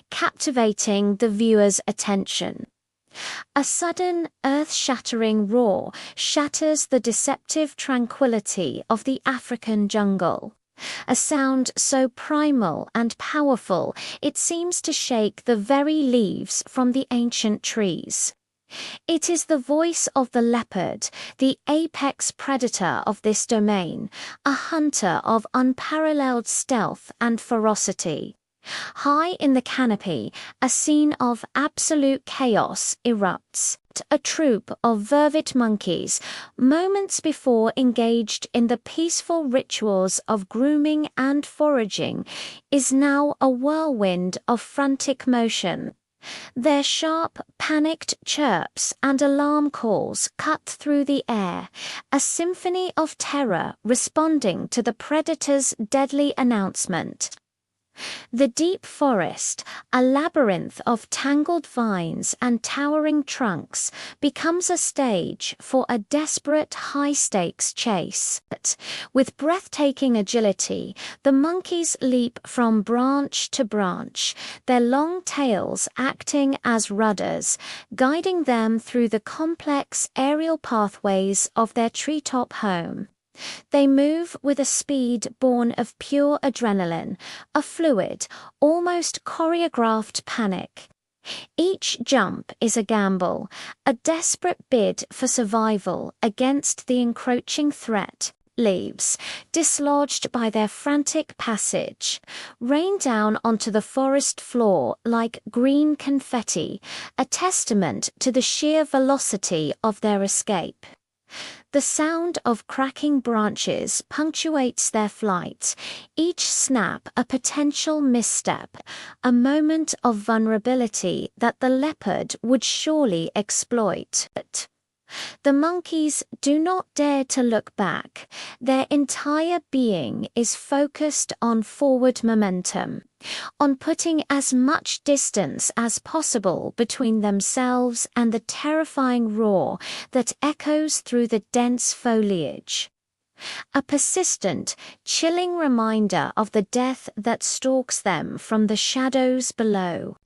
captivating the viewer's attention. A sudden, earth-shattering roar shatters the deceptive tranquility of the African jungle. A sound so primal and powerful it seems to shake the very leaves from the ancient trees. It is the voice of the leopard, the apex predator of this domain, a hunter of unparalleled stealth and ferocity. High in the canopy, a scene of absolute chaos erupts. A troop of vervet monkeys, moments before engaged in the peaceful rituals of grooming and foraging, is now a whirlwind of frantic motion. Their sharp, panicked chirps and alarm calls cut through the air, a symphony of terror responding to the predator's deadly announcement. The deep forest, a labyrinth of tangled vines and towering trunks, becomes a stage for a desperate high-stakes chase. With breathtaking agility, the monkeys leap from branch to branch, their long tails acting as rudders, guiding them through the complex aerial pathways of their treetop home. They move with a speed born of pure adrenaline, a fluid, almost choreographed panic. Each jump is a gamble, a desperate bid for survival against the encroaching threat. Leaves, dislodged by their frantic passage, rain down onto the forest floor like green confetti, a testament to the sheer velocity of their escape. The sound of cracking branches punctuates their flight, each snap a potential misstep, a moment of vulnerability that the leopard would surely exploit. The monkeys do not dare to look back. Their entire being is focused on forward momentum, on putting as much distance as possible between themselves and the terrifying roar that echoes through the dense foliage. A persistent, chilling reminder of the death that stalks them from the shadows below.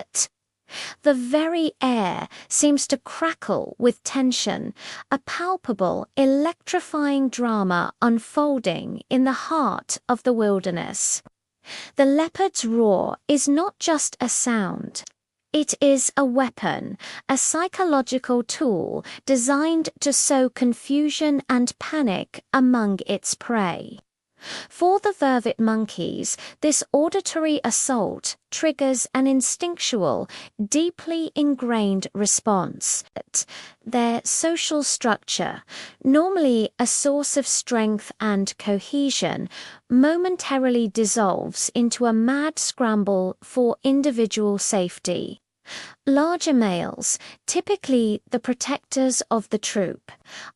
The very air seems to crackle with tension, a palpable, electrifying drama unfolding in the heart of the wilderness. The leopard's roar is not just a sound. It is a weapon, a psychological tool designed to sow confusion and panic among its prey. For the vervet monkeys, this auditory assault triggers an instinctual, deeply ingrained response. Their social structure, normally a source of strength and cohesion, momentarily dissolves into a mad scramble for individual safety. Larger males, typically the protectors of the troop,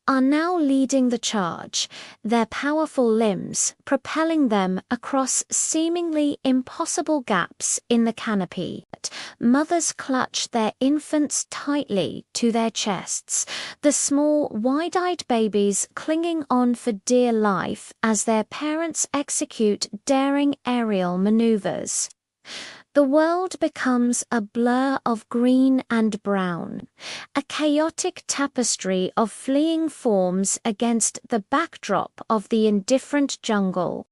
are now leading the charge, their powerful limbs propelling them across seemingly impossible gaps in the canopy. Mothers clutch their infants tightly to their chests, the small, wide-eyed babies clinging on for dear life as their parents execute daring aerial maneuvers. The world becomes a blur of green and brown, a chaotic tapestry of fleeing forms against the backdrop of the indifferent jungle.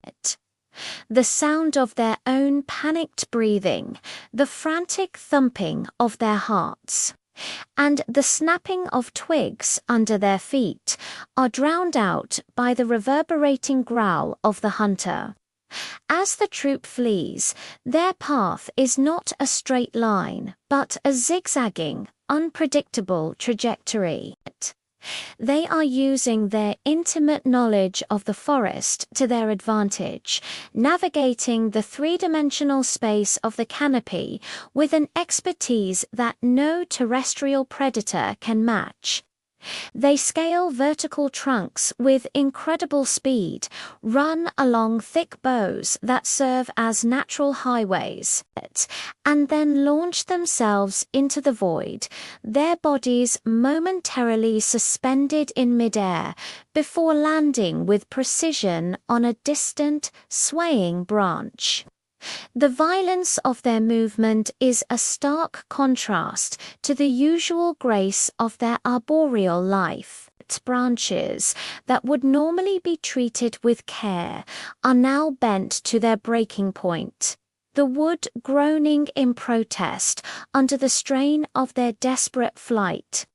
The sound of their own panicked breathing, the frantic thumping of their hearts, and the snapping of twigs under their feet are drowned out by the reverberating growl of the hunter. As the troop flees, their path is not a straight line, but a zigzagging, unpredictable trajectory. They are using their intimate knowledge of the forest to their advantage, navigating the three-dimensional space of the canopy with an expertise that no terrestrial predator can match. They scale vertical trunks with incredible speed, run along thick boughs that serve as natural highways, and then launch themselves into the void, their bodies momentarily suspended in midair before landing with precision on a distant, swaying branch. The violence of their movement is a stark contrast to the usual grace of their arboreal life. Branches that would normally be treated with care are now bent to their breaking point, the wood groaning in protest under the strain of their desperate flight.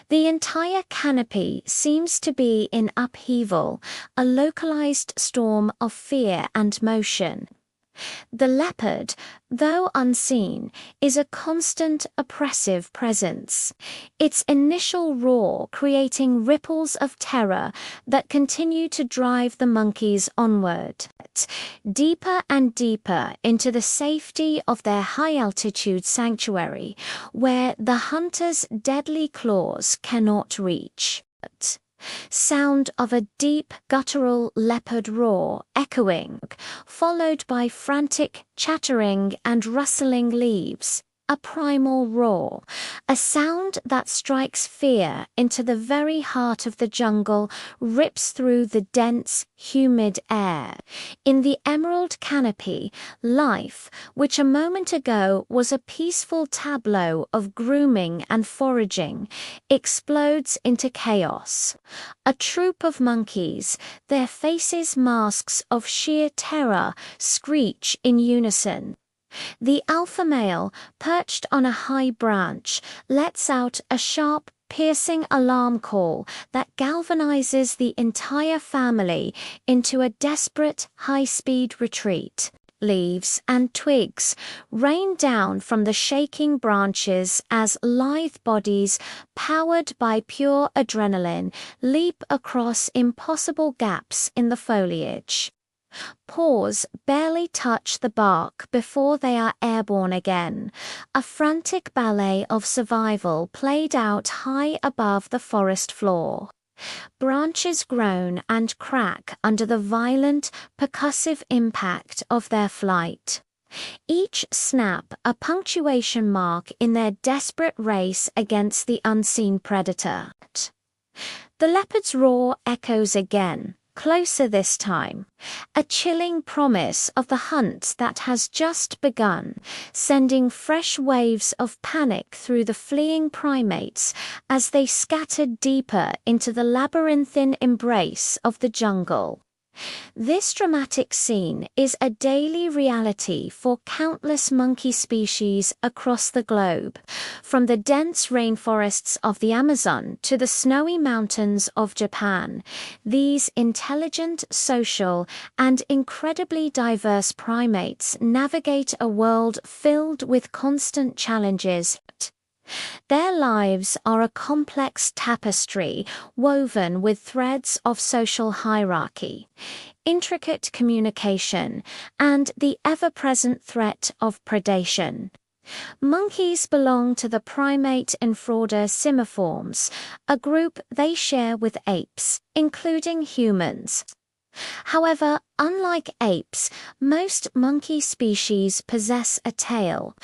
The entire canopy seems to be in upheaval, a localized storm of fear and motion. The leopard, though unseen, is a constant oppressive presence, its initial roar creating ripples of terror that continue to drive the monkeys onward, deeper and deeper into the safety of their high-altitude sanctuary, where the hunter's deadly claws cannot reach. Sound of a deep guttural leopard roar echoing, followed by frantic chattering and rustling leaves. A primal roar, a sound that strikes fear into the very heart of the jungle, rips through the dense, humid air. In the emerald canopy, life, which a moment ago was a peaceful tableau of grooming and foraging, explodes into chaos. A troop of monkeys, their faces masks of sheer terror, screech in unison. The alpha male, perched on a high branch, lets out a sharp, piercing alarm call that galvanizes the entire family into a desperate, high-speed retreat. Leaves and twigs rain down from the shaking branches as lithe bodies, powered by pure adrenaline, leap across impossible gaps in the foliage. Paws barely touch the bark before they are airborne again, a frantic ballet of survival played out high above the forest floor. Branches groan and crack under the violent, percussive impact of their flight. Each snap a punctuation mark in their desperate race against the unseen predator. The leopard's roar echoes again, closer this time, a chilling promise of the hunt that has just begun, sending fresh waves of panic through the fleeing primates as they scattered deeper into the labyrinthine embrace of the jungle. This dramatic scene is a daily reality for countless monkey species across the globe, from the dense rainforests of the Amazon to the snowy mountains of Japan. These intelligent, social, and incredibly diverse primates navigate a world filled with constant challenges. Their lives are a complex tapestry woven with threads of social hierarchy, intricate communication, and the ever-present threat of predation. Monkeys belong to the primate infrauda simiforms, a group they share with apes, including humans. However, unlike apes, most monkey species possess a tail,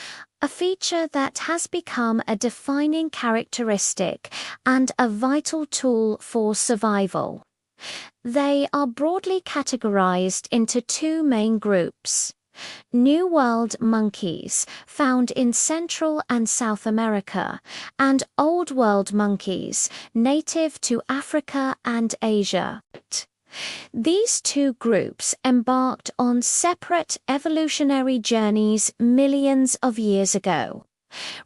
a feature that has become a defining characteristic and a vital tool for survival. They are broadly categorized into two main groups: New World monkeys, found in Central and South America, and Old World monkeys, native to Africa and Asia. These two groups embarked on separate evolutionary journeys millions of years ago,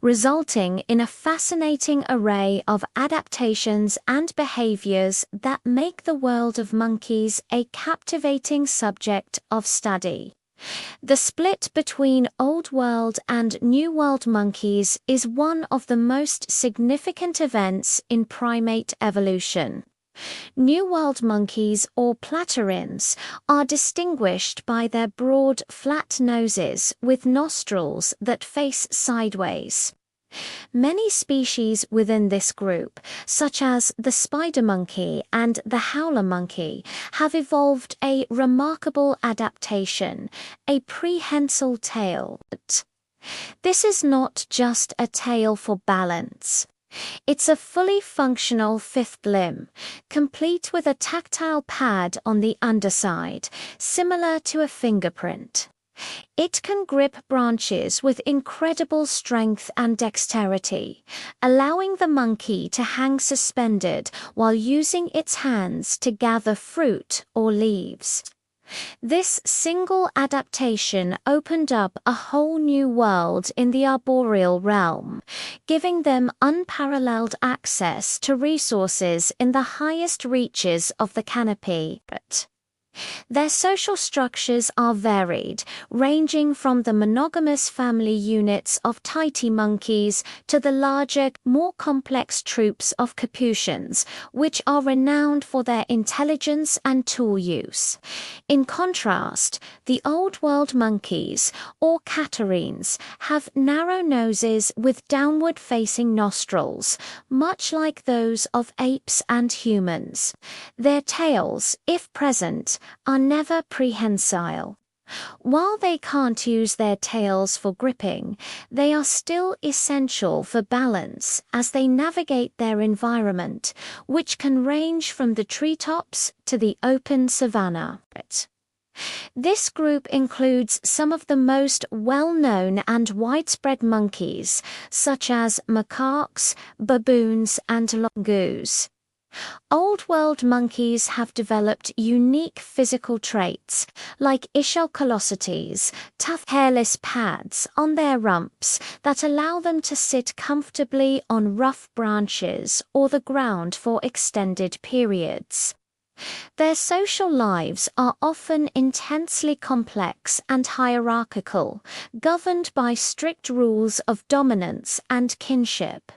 resulting in a fascinating array of adaptations and behaviors that make the world of monkeys a captivating subject of study. The split between Old World and New World monkeys is one of the most significant events in primate evolution. New World monkeys, or platyrrhins, are distinguished by their broad, flat noses with nostrils that face sideways. Many species within this group, such as the spider monkey and the howler monkey, have evolved a remarkable adaptation, a prehensile tail. This is not just a tail for balance. It's a fully functional fifth limb, complete with a tactile pad on the underside, similar to a fingerprint. It can grip branches with incredible strength and dexterity, allowing the monkey to hang suspended while using its hands to gather fruit or leaves. This single adaptation opened up a whole new world in the arboreal realm, giving them unparalleled access to resources in the highest reaches of the canopy. Their social structures are varied, ranging from the monogamous family units of titi monkeys to the larger, more complex troops of capuchins, which are renowned for their intelligence and tool use. In contrast, the Old World monkeys, or catarrhines, have narrow noses with downward-facing nostrils, much like those of apes and humans. Their tails, if present, are never prehensile. While they can't use their tails for gripping, they are still essential for balance as they navigate their environment, which can range from the treetops to the open savanna. This group includes some of the most well-known and widespread monkeys, such as macaques, baboons, and longoos. Old World monkeys have developed unique physical traits, like ischelcolosities, tough hairless pads on their rumps that allow them to sit comfortably on rough branches or the ground for extended periods. Their social lives are often intensely complex and hierarchical, governed by strict rules of dominance and kinship.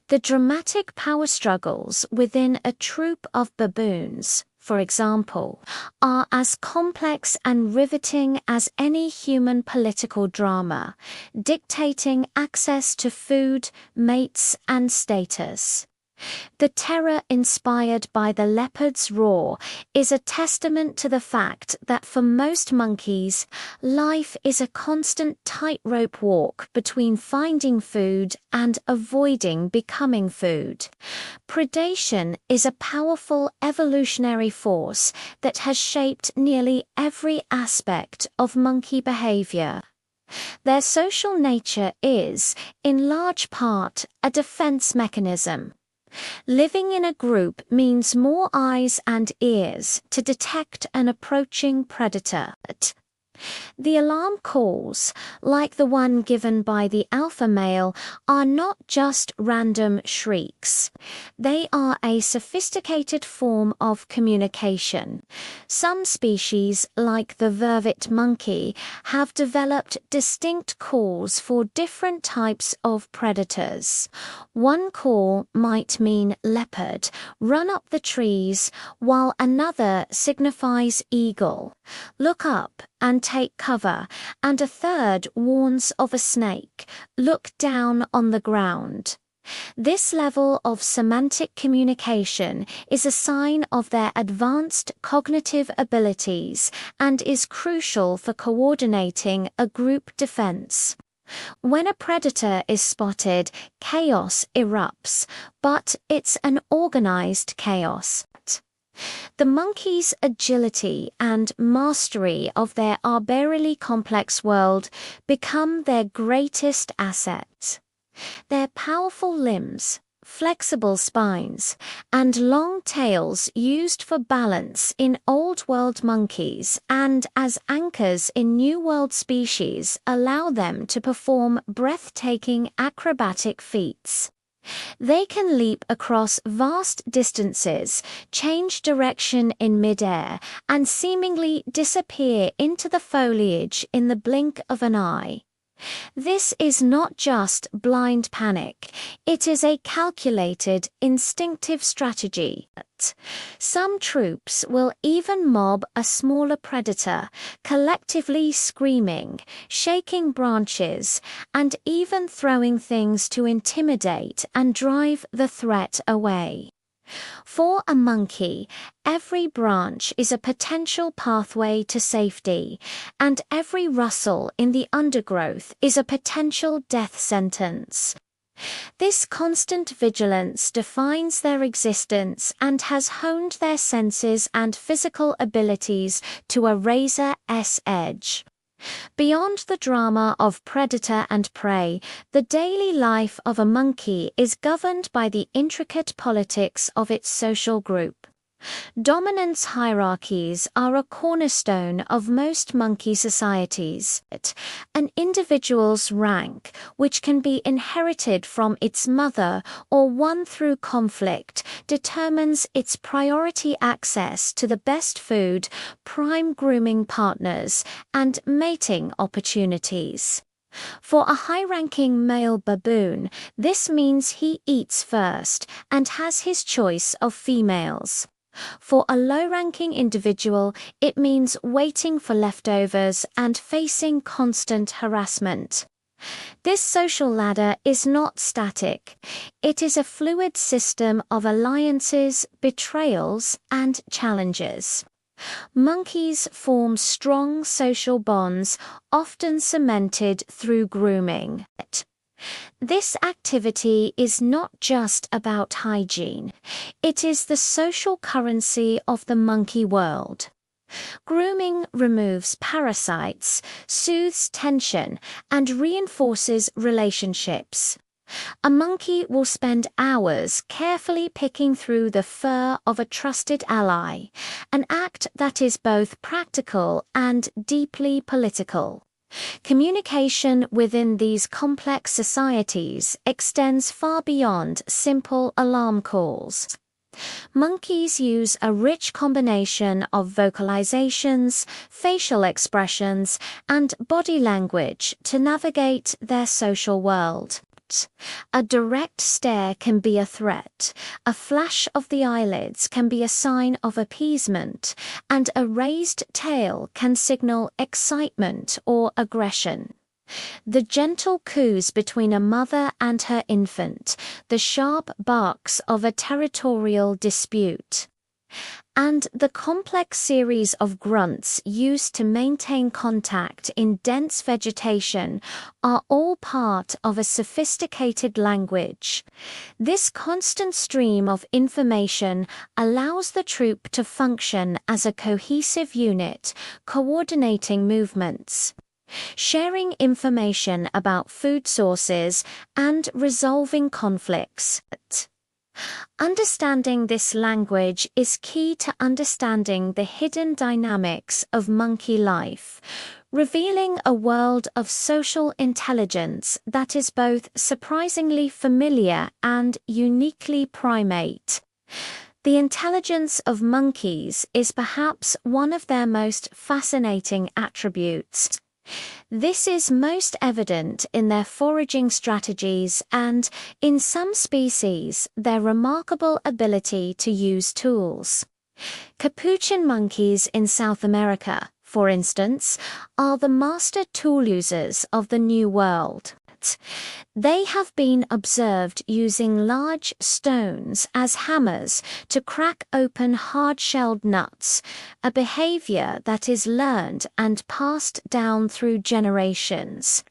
The dramatic power struggles within a troop of baboons, for example, are as complex and riveting as any human political drama, dictating access to food, mates, and status. The terror inspired by the leopard's roar is a testament to the fact that for most monkeys, life is a constant tightrope walk between finding food and avoiding becoming food. Predation is a powerful evolutionary force that has shaped nearly every aspect of monkey behavior. Their social nature is, in large part, a defense mechanism. Living in a group means more eyes and ears to detect an approaching predator. The alarm calls, like the one given by the alpha male, are not just random shrieks. They are a sophisticated form of communication. Some species, like the vervet monkey, have developed distinct calls for different types of predators. One call might mean leopard, run up the trees, while another signifies eagle, look up and take cover, and a third warns of a snake, look down on the ground. This level of semantic communication is a sign of their advanced cognitive abilities and is crucial for coordinating a group defense. When a predator is spotted, chaos erupts, but it's an organized chaos. The monkeys' agility and mastery of their arboreally complex world become their greatest asset. Their powerful limbs, flexible spines, and long tails used for balance in Old World monkeys and as anchors in New World species allow them to perform breathtaking acrobatic feats. They can leap across vast distances, change direction in midair, and seemingly disappear into the foliage in the blink of an eye. This is not just blind panic, it is a calculated, instinctive strategy. Some troops will even mob a smaller predator, collectively screaming, shaking branches, and even throwing things to intimidate and drive the threat away. For a monkey, every branch is a potential pathway to safety, and every rustle in the undergrowth is a potential death sentence. This constant vigilance defines their existence and has honed their senses and physical abilities to a razor's edge. Beyond the drama of predator and prey, the daily life of a monkey is governed by the intricate politics of its social group. Dominance hierarchies are a cornerstone of most monkey societies. An individual's rank, which can be inherited from its mother or won through conflict, determines its priority access to the best food, prime grooming partners, and mating opportunities. For a high-ranking male baboon, this means he eats first and has his choice of females. For a low-ranking individual, it means waiting for leftovers and facing constant harassment. This social ladder is not static. It is a fluid system of alliances, betrayals, and challenges. Monkeys form strong social bonds, often cemented through grooming. This activity is not just about hygiene. It is the social currency of the monkey world. Grooming removes parasites, soothes tension, and reinforces relationships. A monkey will spend hours carefully picking through the fur of a trusted ally, an act that is both practical and deeply political. Communication within these complex societies extends far beyond simple alarm calls. Monkeys use a rich combination of vocalizations, facial expressions, and body language to navigate their social world. A direct stare can be a threat, a flash of the eyelids can be a sign of appeasement, and a raised tail can signal excitement or aggression. The gentle coos between a mother and her infant, the sharp barks of a territorial dispute, and the complex series of grunts used to maintain contact in dense vegetation are all part of a sophisticated language. This constant stream of information allows the troop to function as a cohesive unit, coordinating movements, sharing information about food sources, and resolving conflicts. Understanding this language is key to understanding the hidden dynamics of monkey life, revealing a world of social intelligence that is both surprisingly familiar and uniquely primate. The intelligence of monkeys is perhaps one of their most fascinating attributes. This is most evident in their foraging strategies and, in some species, their remarkable ability to use tools. Capuchin monkeys in South America, for instance, are the master tool users of the New World. They have been observed using large stones as hammers to crack open hard-shelled nuts, a behavior that is learned and passed down through generations.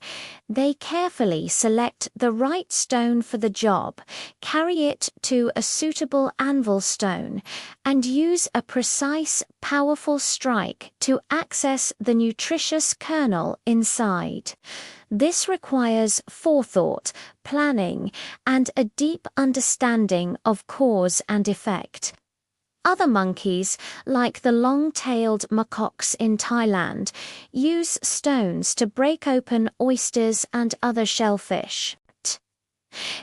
They carefully select the right stone for the job, carry it to a suitable anvil stone, and use a precise, powerful strike to access the nutritious kernel inside. This requires forethought, planning, and a deep understanding of cause and effect. Other monkeys, like the long-tailed macaques in Thailand, use stones to break open oysters and other shellfish.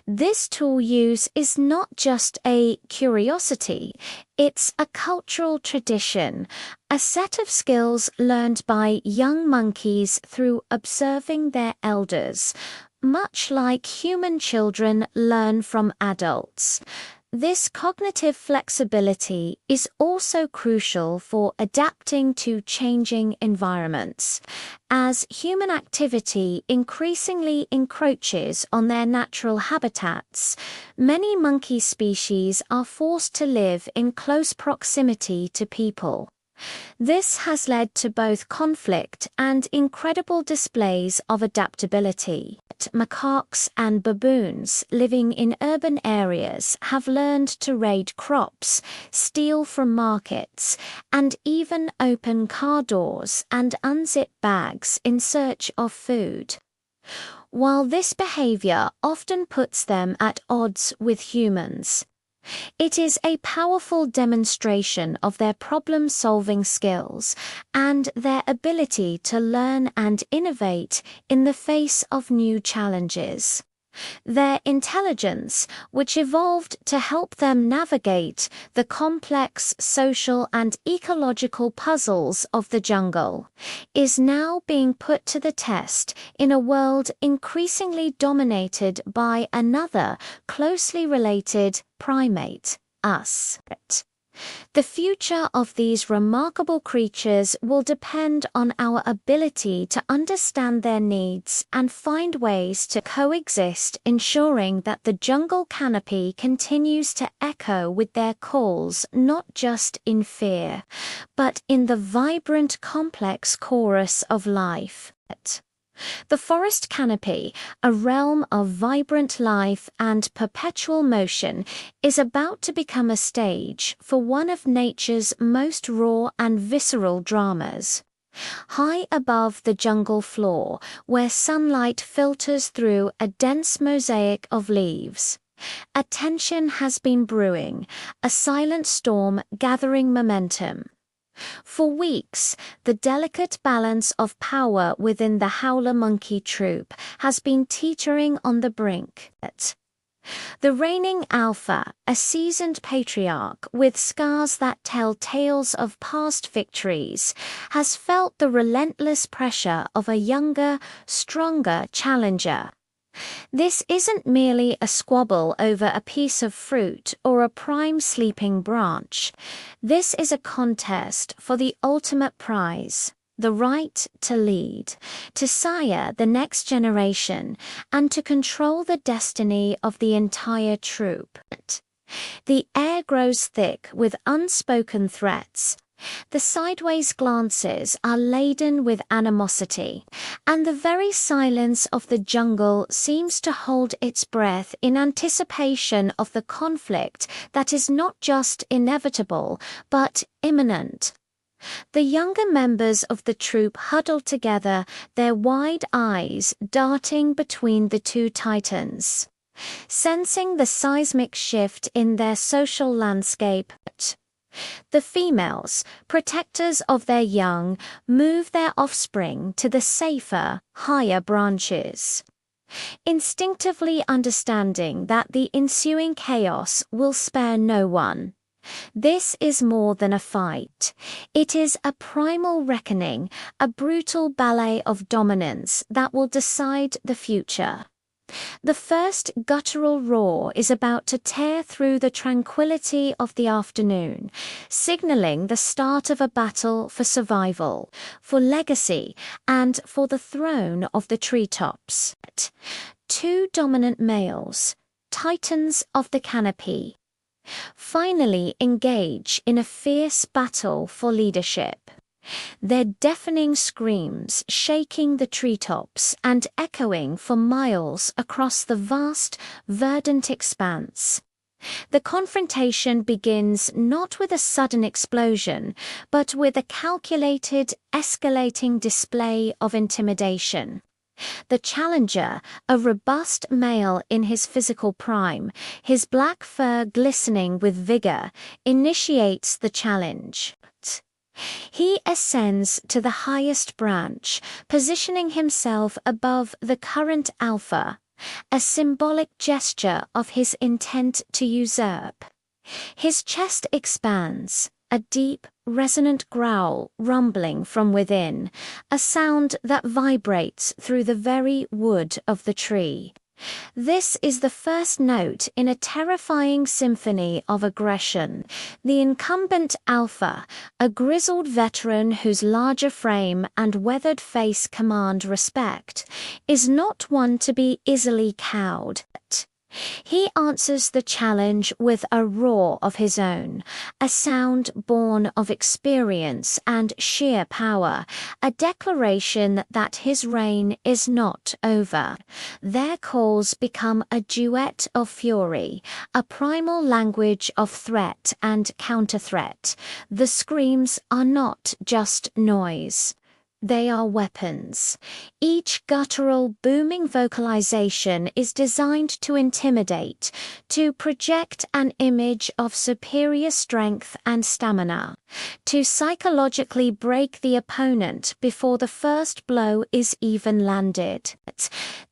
This tool use is not just a curiosity, it's a cultural tradition, a set of skills learned by young monkeys through observing their elders, much like human children learn from adults. This cognitive flexibility is also crucial for adapting to changing environments. As human activity increasingly encroaches on their natural habitats, many monkey species are forced to live in close proximity to people. This has led to both conflict and incredible displays of adaptability. Macaques and baboons living in urban areas have learned to raid crops, steal from markets, and even open car doors and unzip bags in search of food. While this behavior often puts them at odds with humans, it is a powerful demonstration of their problem-solving skills and their ability to learn and innovate in the face of new challenges. Their intelligence, which evolved to help them navigate the complex social and ecological puzzles of the jungle, is now being put to the test in a world increasingly dominated by another closely related primate, us. The future of these remarkable creatures will depend on our ability to understand their needs and find ways to coexist, ensuring that the jungle canopy continues to echo with their calls not just in fear, but in the vibrant, complex chorus of life. The forest canopy, a realm of vibrant life and perpetual motion, is about to become a stage for one of nature's most raw and visceral dramas. High above the jungle floor, where sunlight filters through a dense mosaic of leaves, a tension has been brewing, a silent storm gathering momentum. For weeks, the delicate balance of power within the howler monkey troop has been teetering on the brink. The reigning alpha, a seasoned patriarch with scars that tell tales of past victories, has felt the relentless pressure of a younger, stronger challenger. This isn't merely a squabble over a piece of fruit or a prime sleeping branch. This is a contest for the ultimate prize, the right to lead, to sire the next generation, and to control the destiny of the entire troop. The air grows thick with unspoken threats. The sideways glances are laden with animosity, and the very silence of the jungle seems to hold its breath in anticipation of the conflict that is not just inevitable, but imminent. The younger members of the troop huddle together, their wide eyes darting between the two titans, sensing the seismic shift in their social landscape. The females, protectors of their young, move their offspring to the safer, higher branches, instinctively understanding that the ensuing chaos will spare no one. This is more than a fight. It is a primal reckoning, a brutal ballet of dominance that will decide the future. The first guttural roar is about to tear through the tranquility of the afternoon, signaling the start of a battle for survival, for legacy, and for the throne of the treetops. Two dominant males, titans of the canopy, finally engage in a fierce battle for leadership. Their deafening screams shaking the treetops and echoing for miles across the vast, verdant expanse. The confrontation begins not with a sudden explosion, but with a calculated, escalating display of intimidation. The challenger, a robust male in his physical prime, his black fur glistening with vigor, initiates the challenge. He ascends to the highest branch, positioning himself above the current alpha, a symbolic gesture of his intent to usurp. His chest expands, a deep, resonant growl rumbling from within, a sound that vibrates through the very wood of the tree. This is the first note in a terrifying symphony of aggression. The incumbent alpha, a grizzled veteran whose larger frame and weathered face command respect, is not one to be easily cowed. He answers the challenge with a roar of his own, a sound born of experience and sheer power, a declaration that his reign is not over. Their calls become a duet of fury, a primal language of threat and counter-threat. The screams are not just noise. They are weapons. Each guttural, booming vocalization is designed to intimidate, to project an image of superior strength and stamina, to psychologically break the opponent before the first blow is even landed.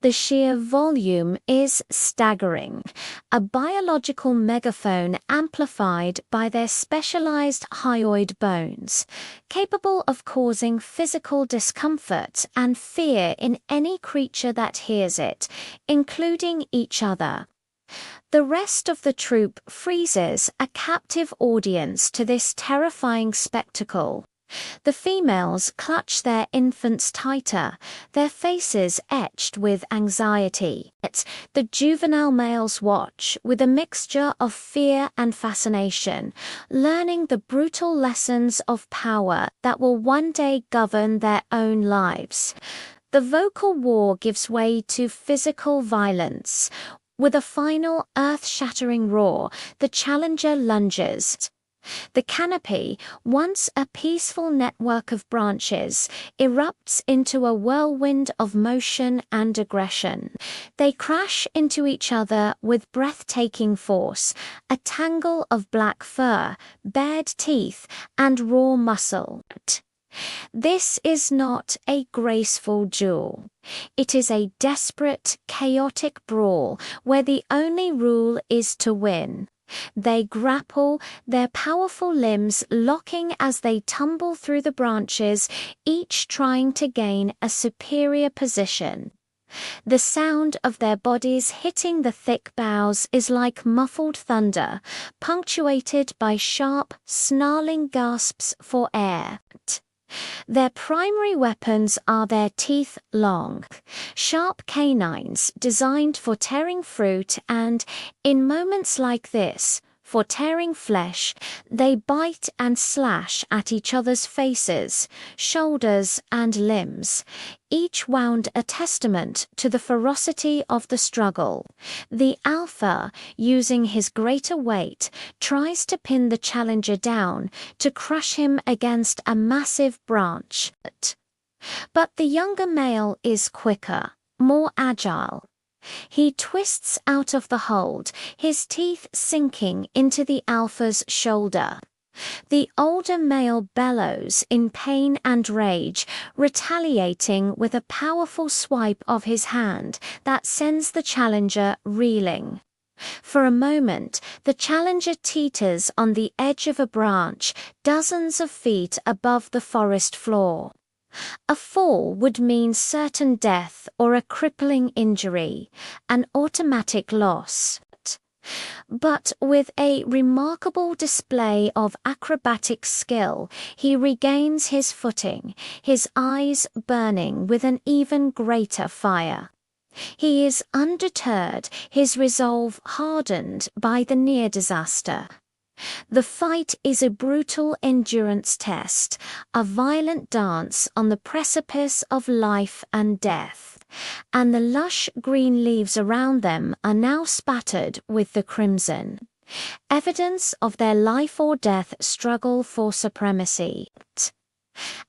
The sheer volume is staggering. A biological megaphone amplified by their specialized hyoid bones, capable of causing physical discomfort and fear in any creature that hears it, including each other. The rest of the troupe freezes, a captive audience to this terrifying spectacle. The females clutch their infants tighter, their faces etched with anxiety. The juvenile males watch with a mixture of fear and fascination, learning the brutal lessons of power that will one day govern their own lives. The vocal war gives way to physical violence. With a final earth-shattering roar, the challenger lunges. The canopy, once a peaceful network of branches, erupts into a whirlwind of motion and aggression. They crash into each other with breathtaking force, a tangle of black fur, bared teeth, and raw muscle. This is not a graceful duel. It is a desperate, chaotic brawl where the only rule is to win. They grapple, their powerful limbs locking as they tumble through the branches, each trying to gain a superior position. The sound of their bodies hitting the thick boughs is like muffled thunder, punctuated by sharp, snarling gasps for air. Their primary weapons are their teeth-long, sharp canines designed for tearing fruit and, in moments like this, for tearing flesh. They bite and slash at each other's faces, shoulders, and limbs, each wound a testament to the ferocity of the struggle. The alpha, using his greater weight, tries to pin the challenger down, to crush him against a massive branch. But the younger male is quicker, more agile. He twists out of the hold, his teeth sinking into the alpha's shoulder. The older male bellows in pain and rage, retaliating with a powerful swipe of his hand that sends the challenger reeling. For a moment, the challenger teeters on the edge of a branch, dozens of feet above the forest floor. A fall would mean certain death or a crippling injury, an automatic loss. But with a remarkable display of acrobatic skill, he regains his footing, his eyes burning with an even greater fire. He is undeterred, his resolve hardened by the near disaster. The fight is a brutal endurance test, a violent dance on the precipice of life and death, and the lush green leaves around them are now spattered with the crimson, evidence of their life or death struggle for supremacy.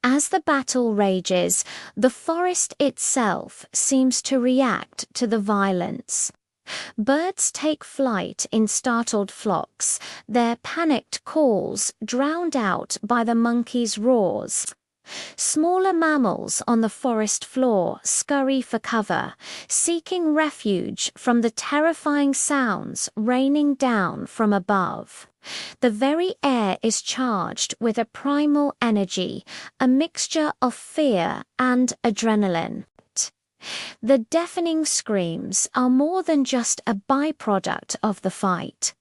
As the battle rages, the forest itself seems to react to the violence. Birds take flight in startled flocks, their panicked calls drowned out by the monkeys' roars. Smaller mammals on the forest floor scurry for cover, seeking refuge from the terrifying sounds raining down from above. The very air is charged with a primal energy, a mixture of fear and adrenaline. The deafening screams are more than just a byproduct of the fight.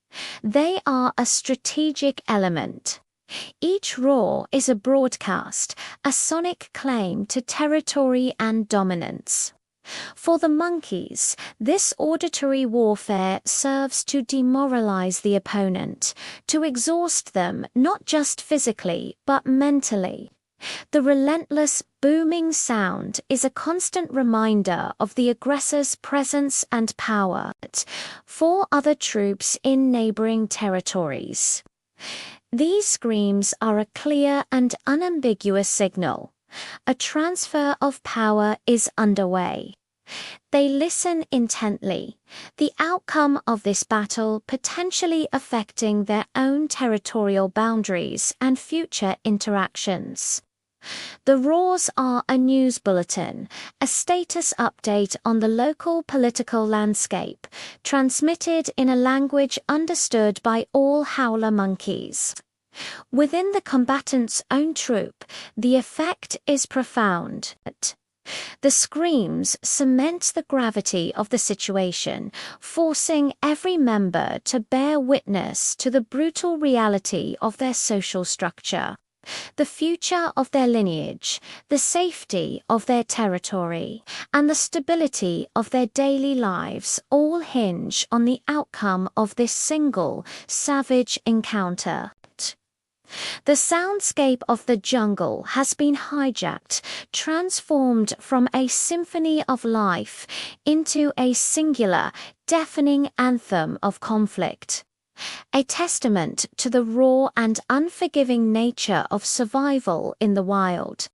They are a strategic element. Each roar is a broadcast, a sonic claim to territory and dominance. For the monkeys, this auditory warfare serves to demoralize the opponent, to exhaust them not just physically but mentally. The relentless booming sound is a constant reminder of the aggressor's presence and power for other troops in neighboring territories. These screams are a clear and unambiguous signal. A transfer of power is underway. They listen intently, the outcome of this battle potentially affecting their own territorial boundaries and future interactions. The roars are a news bulletin, a status update on the local political landscape, transmitted in a language understood by all howler monkeys. Within the combatant's own troop, the effect is profound. The screams cement the gravity of the situation, forcing every member to bear witness to the brutal reality of their social structure. The future of their lineage, the safety of their territory, and the stability of their daily lives all hinge on the outcome of this single, savage encounter. The soundscape of the jungle has been hijacked, transformed from a symphony of life into a singular, deafening anthem of conflict. A testament to the raw and unforgiving nature of survival in the wild.